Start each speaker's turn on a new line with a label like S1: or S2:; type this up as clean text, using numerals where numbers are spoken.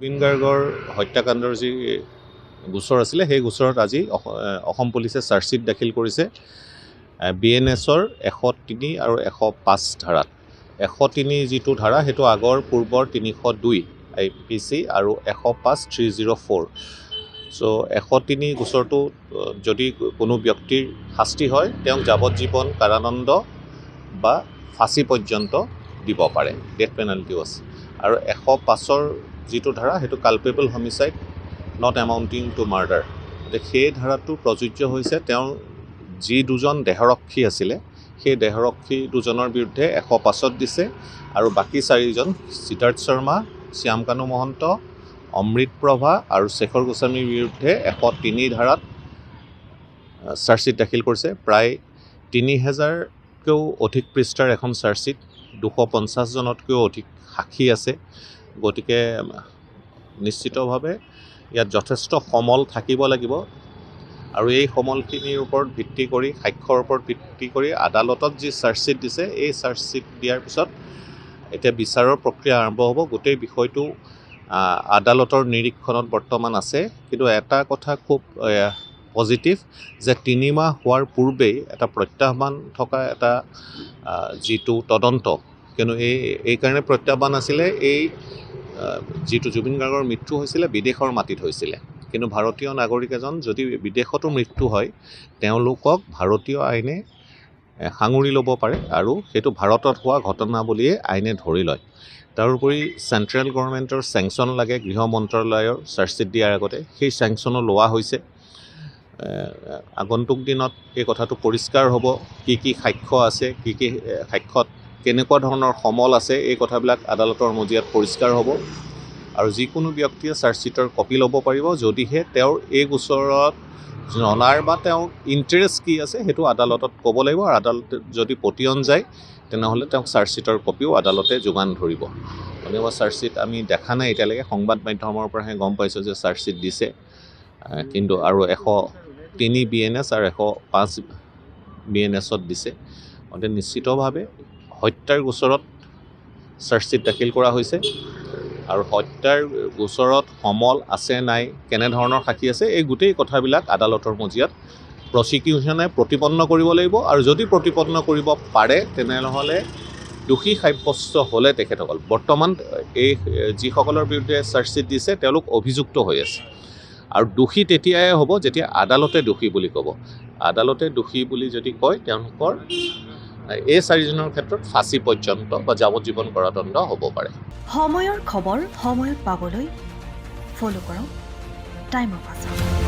S1: জুবিন গাৰ্গৰ হত্যাকাণ্ডৰ যি গোচৰ আছিলে সেই গোচৰত আজি অসম পুলিচে চাৰ্জশ্বীট দাখিল কৰিছে BNSৰ 103 আৰু 105 ধাৰাত। 103 যিটো ধাৰা সেইটো আগৰ পূৰ্বৰ 302 IPC আৰু 105 304। চ' 103 গোচৰটো যদি কোনো ব্যক্তিৰ শাস্তি হয় তেওঁক যাৱজ্জীৱন কাৰাদণ্ড বা ফাঁচি পৰ্যন্ত দিব পাৰে, ডেথ পেনাল্টিও আছে। আৰু 105ৰ যিটো ধাৰা সেইটো culpable homicide not এমাউণ্টিং two murder. সেই ধাৰাটো প্ৰযোজ্য হৈছে তেওঁৰ যি দুজন দেহৰক্ষী আছিলে সেই দেহৰক্ষী দুজনৰ বিৰুদ্ধে 105ত দিছে আৰু বাকী 4জন সিদ্ধাৰ্থ শৰ্মা, শ্যামকানু মহন্ত, অমৃত প্ৰভা আৰু শেখৰ গোস্বামীৰ বিৰুদ্ধে 103 ধাৰাত চাৰ্জশ্বীট দাখিল কৰিছে। প্ৰায় 3000তকৈও অধিক পৃষ্ঠাৰ এখন চাৰ্জশ্বীট, 250জনতকৈও অধিক সাক্ষী আছে। গতিকে নিশ্চিতভাৱে ইয়াত যথেষ্ট সমল থাকিব লাগিব আৰু এই সমলখিনিৰ ওপৰত ভিত্তি কৰি, সাক্ষ্যৰ ওপৰত ভিত্তি কৰি আদালতত যি চাৰ্জশ্বীট দিছে এই চাৰ্জশ্বীট দিয়াৰ পিছত এতিয়া বিচাৰৰ প্ৰক্ৰিয়া আৰম্ভ হ'ব। গোটেই বিষয়টো আদালতৰ নিৰীক্ষণত বৰ্তমান আছে। কিন্তু এটা কথা খুব পজিটিভ যে 3 মাহ হোৱাৰ পূৰ্বেই এটা প্ৰত্যাহ্বান থকা এটা যিটো তদন্ত, কিন্তু এই কাৰণে প্ৰত্যাহ্বান আছিলে এই যিটো জুবিন গাৰ্গৰ মৃত্যু হৈছিলে বিদেশৰ মাটিত হৈছিলে। কিন্তু ভাৰতীয় নাগৰিক এজন যদি বিদেশতো মৃত্যু হয় তেওঁলোকক ভাৰতীয় আইনে সাঙুৰি ল'ব পাৰে আৰু সেইটো ভাৰতত হোৱা ঘটনা বুলিয়ে আইনে ধৰি লয়। তাৰোপৰি চেণ্ট্ৰেল গভৰ্ণমেণ্টৰ চেংচন লাগে গৃহ মন্ত্ৰালয়ৰ চাৰ্জশ্বীট দিয়াৰ আগতে, সেই চেংচনো লোৱা হৈছে। আগন্তুক দিনত এই কথাটো পৰিষ্কাৰ হ'ব, কি সাক্ষ্য আছে, কি সাক্ষ্যত কেনেকুৱা ধৰণৰ সমল আছে, এই কথাবিলাক আদালতৰ মজিয়াত পৰিষ্কাৰ হ'ব। আৰু যিকোনো ব্যক্তিয়ে চাৰ্জশ্বীটৰ কপি ল'ব পাৰিব যদিহে তেওঁৰ এই গোচৰত জনাৰ বা তেওঁৰ ইণ্টাৰেষ্ট কি আছে সেইটো আদালতত ক'ব লাগিব। আৰু আদালতে যদি পতিয়ন যায় তেনেহ'লে তেওঁক চাৰ্জশ্বীটৰ কপিও আদালতে যোগান ধৰিব। অন্যবা চাৰ্জশ্বীট আমি দেখা নাই এতিয়ালৈকে, সংবাদ মাধ্যমৰ পৰাহে গম পাইছোঁ যে চাৰ্জশ্বীট দিছে। কিন্তু আৰু 103 BNS আৰু 105 BNSত দিছে। গতিকে নিশ্চিতভাৱে হত্যাৰ গোচৰত চাৰ্জশ্বীট দাখিল কৰা হৈছে আৰু হত্যাৰ গোচৰত সমল আছে নাই, কেনেধৰণৰ সাক্ষী আছে, এই গোটেই কথাবিলাক আদালতৰ মজিয়াত প্ৰচিকিউশ্যনে প্ৰতিপন্ন কৰিব লাগিব। আৰু যদি প্ৰতিপন্ন কৰিব পাৰে তেনেহ'লে দোষী সাব্যস্ত হ'লে তেখেতসকল, বৰ্তমান এই যিসকলৰ বিৰুদ্ধে চাৰ্জশ্বীট দিছে তেওঁলোক অভিযুক্ত হৈ আছে। আৰু দোষী তেতিয়াই হ'ব যেতিয়া আদালতে দোষী বুলি ক'ব। আদালতে দোষী বুলি যদি কয় তেওঁলোকৰ এই 4জনৰ ক্ষেত্ৰত ফাঁচি পৰ্যন্ত বা যাৱজ্জীৱন কাৰাদণ্ড হ'ব পাৰে।
S2: সময়ৰ খবৰ সময়ত পাবলৈ ফ'ল' কৰক টাইম অফ আছাম।